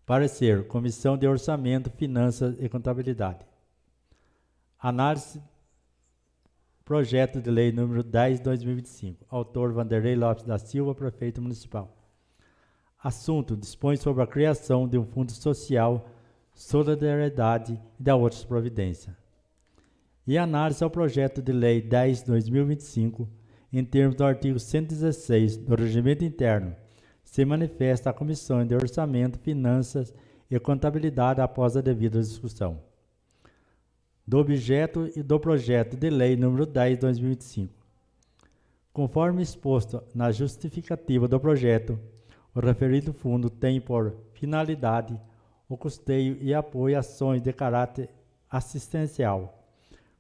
Parecer, Comissão de Orçamento, Finanças e Contabilidade. Análise, projeto de lei número 10/2025. Autor, Vanderlei Lopes da Silva, prefeito municipal. Assunto, dispõe sobre a criação de um fundo social, solidariedade e da outras providências. E análise ao projeto de lei 10/2025, em termos do artigo 116 do Regimento Interno, se manifesta a Comissão de Orçamento, Finanças e Contabilidade após a devida discussão do objeto e do projeto de lei número 10/2025. Conforme exposto na justificativa do projeto, o referido fundo tem por finalidade o custeio e apoio a ações de caráter assistencial,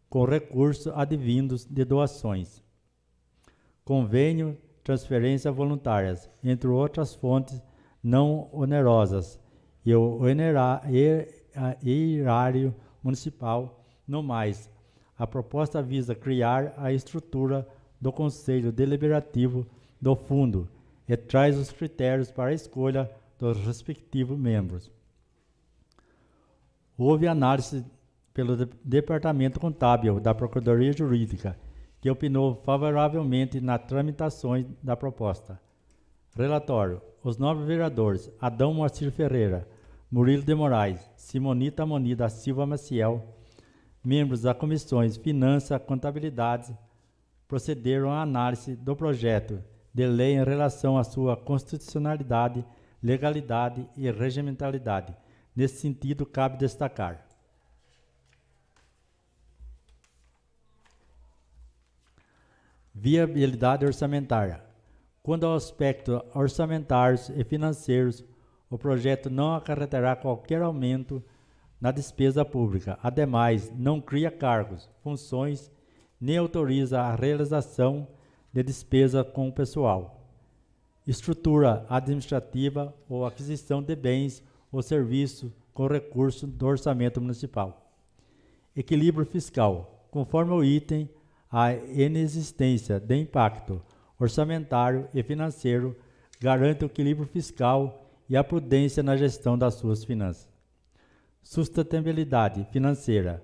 com recursos advindos de doações, convênio, transferências voluntárias, entre outras fontes não onerosas, e o erário municipal. No mais, a proposta visa criar a estrutura do Conselho Deliberativo do Fundo e traz os critérios para a escolha dos respectivos membros. Houve análise pelo Departamento Contábil da Procuradoria Jurídica, que opinou favoravelmente nas tramitações da proposta. Relatório. Os nobres vereadores Adão Moacir Ferreira, Murilo de Moraes, Simonita Moni da Silva Maciel, membros das comissões Finanças e Contabilidade, procederam à análise do projeto de lei em relação à sua constitucionalidade, legalidade e regimentalidade. Nesse sentido, cabe destacar: viabilidade orçamentária. Quando ao aspecto orçamentários e financeiros, o projeto não acarretará qualquer aumento na despesa pública. Ademais, não cria cargos, funções, nem autoriza a realização de despesa com o pessoal, estrutura administrativa ou aquisição de bens ou serviços com recurso do orçamento municipal. Equilíbrio fiscal. Conforme o item, a inexistência de impacto orçamentário e financeiro garante o equilíbrio fiscal e a prudência na gestão das suas finanças. Sustentabilidade financeira.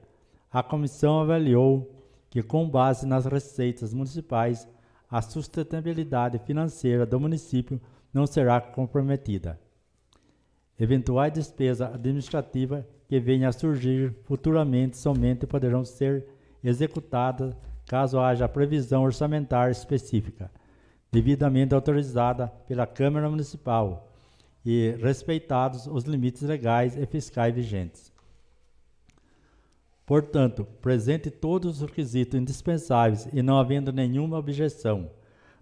A comissão avaliou que, com base nas receitas municipais, a sustentabilidade financeira do município não será comprometida. Eventuais despesas administrativas que venham a surgir futuramente somente poderão ser executadas caso haja previsão orçamentária específica, devidamente autorizada pela Câmara Municipal e respeitados os limites legais e fiscais vigentes. Portanto, presente todos os requisitos indispensáveis e não havendo nenhuma objeção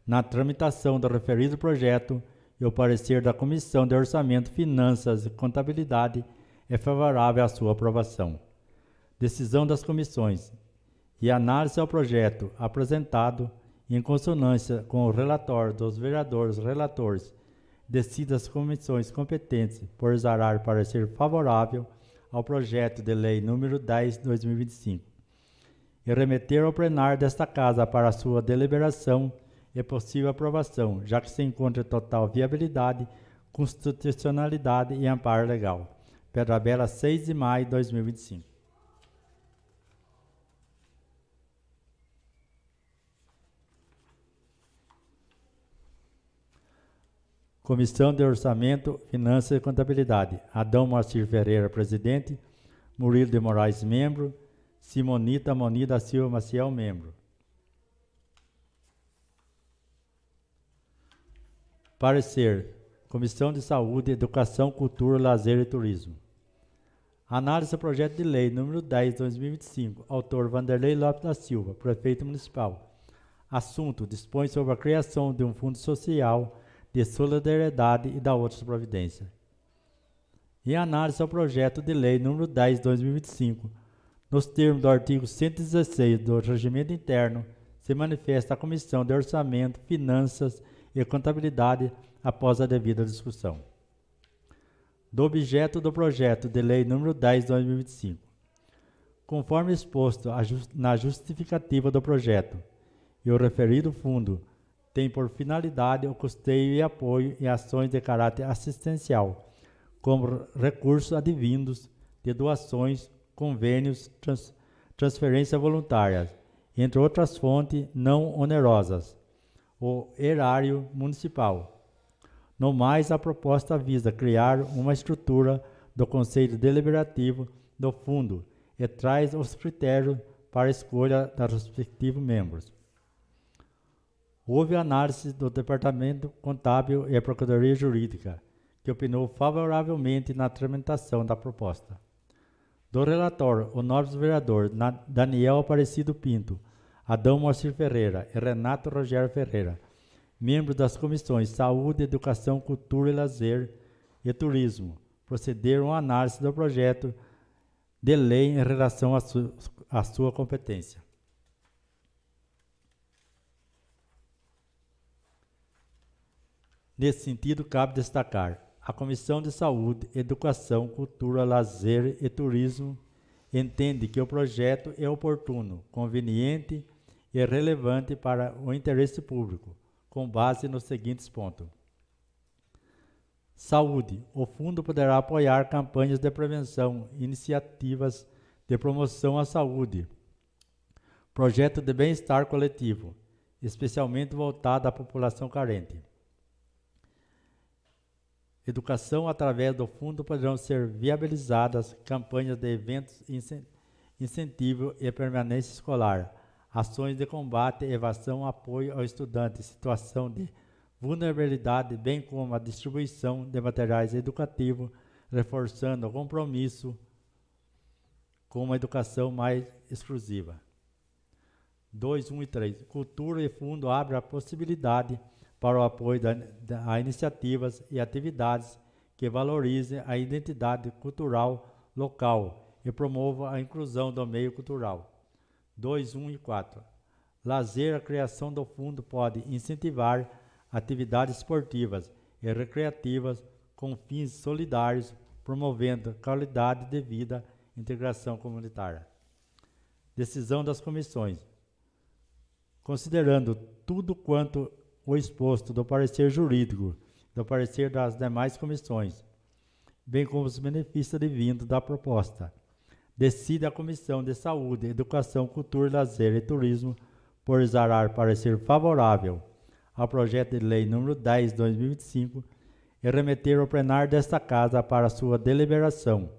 na tramitação do referido projeto, e o parecer da Comissão de Orçamento, Finanças e Contabilidade é favorável à sua aprovação. Decisão das comissões e análise ao projeto apresentado em consonância com o relatório dos vereadores relatores, decide as comissões competentes por exarar parecer favorável ao projeto de lei número 10/2025 e remeter ao plenário desta Casa para sua deliberação e possível aprovação, já que se encontra em total viabilidade, constitucionalidade e amparo legal. Pedra Bela, 6 de maio de 2025. Comissão de Orçamento, Finanças e Contabilidade. Adão Moacir Ferreira, presidente. Murilo de Moraes, membro. Simonita Moni da Silva Maciel, membro. Parecer. Comissão de Saúde, Educação, Cultura, Lazer e Turismo. Análise do projeto de lei número 10/2025. Autor Vanderlei Lopes da Silva, prefeito municipal. Assunto: dispõe sobre a criação de um fundo social de solidariedade e da outras providências. Em análise ao projeto de lei número 10/2025, nos termos do artigo 116 do Regimento Interno, se manifesta a Comissão de Orçamento, Finanças e Contabilidade após a devida discussão. Do objeto do projeto de lei número 10/2025. Conforme exposto na justificativa do projeto, e o referido fundo tem por finalidade o custeio e apoio em ações de caráter assistencial, como recursos advindos de doações, convênios, transferências voluntárias, entre outras fontes não onerosas, o erário municipal. No mais, a proposta visa criar uma estrutura do Conselho Deliberativo do Fundo e traz os critérios para a escolha dos respectivos membros. Houve análise do Departamento Contábil e a Procuradoria Jurídica, que opinou favoravelmente na tramitação da proposta. Do relator, o nobre vereador Daniel Aparecido Pinto, Adão Moacir Ferreira e Renato Rogério Ferreira, membros das comissões Saúde, Educação, Cultura e Lazer e Turismo, procederam à análise do projeto de lei em relação à sua competência. Nesse sentido, cabe destacar: a Comissão de Saúde, Educação, Cultura, Lazer e Turismo entende que o projeto é oportuno, conveniente e relevante para o interesse público, com base nos seguintes pontos. Saúde. O fundo poderá apoiar campanhas de prevenção, iniciativas de promoção à saúde, projeto de bem-estar coletivo, especialmente voltado à população carente. Educação. Através do fundo poderão ser viabilizadas campanhas de eventos, incentivo e permanência escolar, ações de combate, evasão, apoio ao estudante em situação de vulnerabilidade, bem como a distribuição de materiais educativos, reforçando o compromisso com uma educação mais exclusiva. 2, 1 e 3. Cultura e fundo abre a possibilidade para o apoio a iniciativas e atividades que valorizem a identidade cultural local e promovam a inclusão do meio cultural. 2, 1 e 4. Lazer. A criação do fundo pode incentivar atividades esportivas e recreativas com fins solidários, promovendo qualidade de vida e integração comunitária. Decisão das comissões. Considerando tudo quanto o exposto do parecer jurídico, do parecer das demais comissões, bem como os benefícios advindos da proposta, decide a Comissão de Saúde, Educação, Cultura, Lazer e Turismo por exarar parecer favorável ao projeto de lei número 10/2025 e remeter ao plenário desta Casa para sua deliberação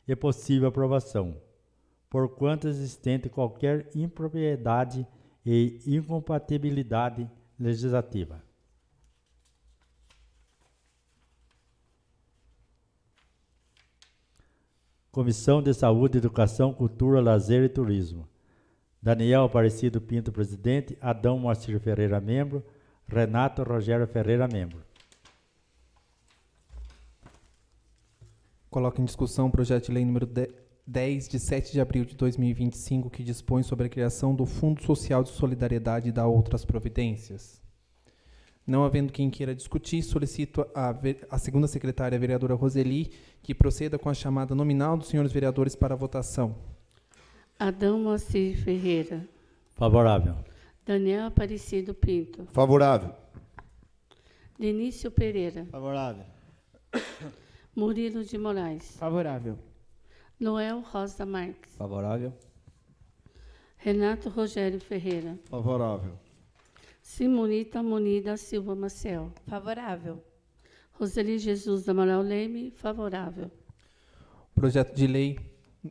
e possível aprovação, porquanto existente qualquer impropriedade e incompatibilidade legislativa. Comissão de Saúde, Educação, Cultura, Lazer e Turismo. Daniel Aparecido Pinto, presidente. Adão Moacir Ferreira, membro. Renato Rogério Ferreira, membro. Coloca em discussão o projeto de lei número 10, de 7 de abril de 2025, que dispõe sobre a criação do Fundo Social de Solidariedade e da outras providências. Não havendo quem queira discutir, solicito a segunda secretária, a vereadora Roseli, que proceda com a chamada nominal dos senhores vereadores para a votação. Adão Moacir Ferreira. Favorável. Daniel Aparecido Pinto. Favorável. Denício Pereira. Favorável. Murilo de Moraes. Favorável. Noel Rosa Marques. Favorável. Renato Rogério Ferreira. Favorável. Simonita Moni da Silva Maciel. Favorável. Roseli Jesus Amaral Leme. Favorável. Projeto de lei,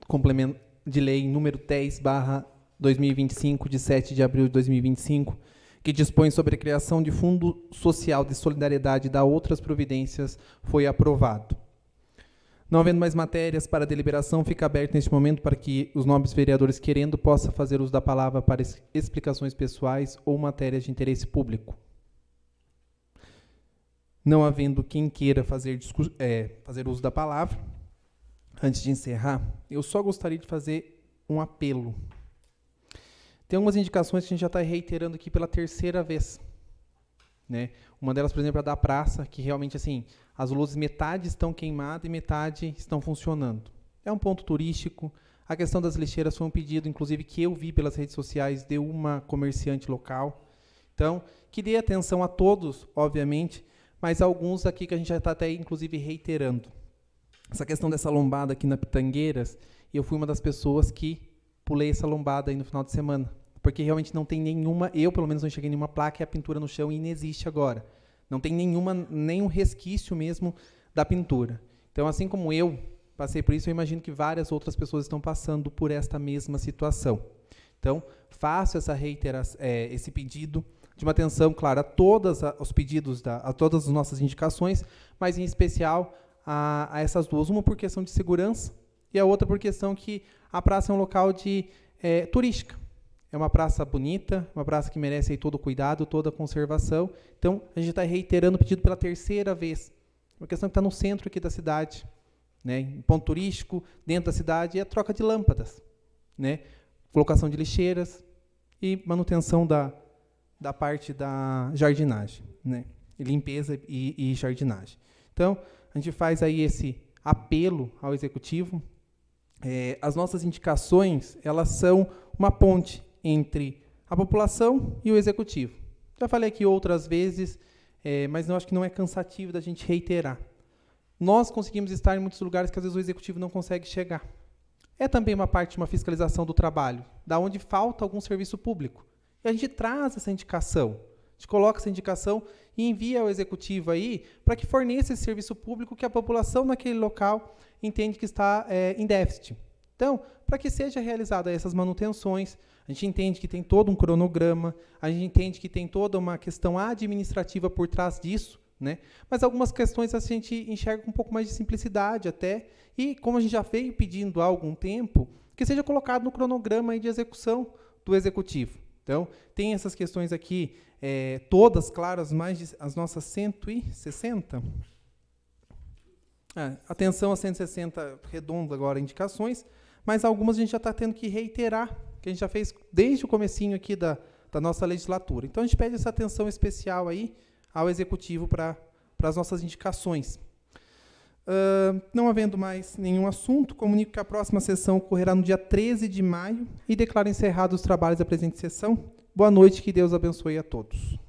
complemento de lei número 10/2025, de 7 de abril de 2025, que dispõe sobre a criação de Fundo Social de Solidariedade e da outras providências, foi aprovado. Não havendo mais matérias para deliberação, fica aberto neste momento para que os nobres vereadores, querendo, possam fazer uso da palavra para explicações pessoais ou matérias de interesse público. Não havendo quem queira fazer uso da palavra, antes de encerrar, eu só gostaria de fazer um apelo. Tem algumas indicações que a gente já está reiterando aqui pela terceira vez, né? Uma delas, por exemplo, é a da praça, que realmente, assim, as luzes metade estão queimadas e metade estão funcionando. É um ponto turístico. A questão das lixeiras foi um pedido, inclusive, que eu vi pelas redes sociais de uma comerciante local. Então, que dê atenção a todos, obviamente, mas alguns aqui que a gente já está até, inclusive, reiterando. Essa questão dessa lombada aqui na Pitangueiras, eu fui uma das pessoas que pulei essa lombada aí no final de semana, porque realmente não tem nenhuma, eu pelo menos não cheguei em nenhuma placa e a pintura no chão inexiste agora. Não tem nenhum resquício mesmo da pintura. Então, assim como eu passei por isso, eu imagino que várias outras pessoas estão passando por esta mesma situação. Então, faço esse pedido de uma atenção, claro, a todos os pedidos, a todas as nossas indicações, mas em especial a essas duas. Uma por questão de segurança e a outra por questão que a praça é um local turística. É uma praça bonita, uma praça que merece aí todo o cuidado, toda a conservação. Então, a gente está reiterando o pedido pela terceira vez. Uma questão que está no centro aqui da cidade, né, em ponto turístico, dentro da cidade, é a troca de lâmpadas, né, colocação de lixeiras e manutenção da parte da jardinagem, né, limpeza e jardinagem. Então, a gente faz aí esse apelo ao Executivo. As nossas indicações, elas são uma ponte entre a população e o Executivo. Já falei aqui outras vezes, mas eu acho que não é cansativo da gente reiterar. Nós conseguimos estar em muitos lugares que às vezes o Executivo não consegue chegar. É também uma parte de uma fiscalização do trabalho, da onde falta algum serviço público. E a gente traz essa indicação, a gente coloca essa indicação e envia ao Executivo aí para que forneça esse serviço público que a população naquele local entende que está em déficit. Então, para que seja realizada essas manutenções, a gente entende que tem todo um cronograma, a gente entende que tem toda uma questão administrativa por trás disso, né? Mas algumas questões a gente enxerga com um pouco mais de simplicidade até, e como a gente já veio pedindo há algum tempo, que seja colocado no cronograma aí de execução do Executivo. Então, tem essas questões aqui, todas claras, as nossas 160. Atenção a 160 redondo agora, indicações, mas algumas a gente já está tendo que reiterar, que a gente já fez desde o comecinho aqui da nossa legislatura. Então, a gente pede essa atenção especial aí ao Executivo para as nossas indicações. Não havendo mais nenhum assunto, comunico que a próxima sessão ocorrerá no dia 13 de maio e declaro encerrados os trabalhos da presente sessão. Boa noite, que Deus abençoe a todos.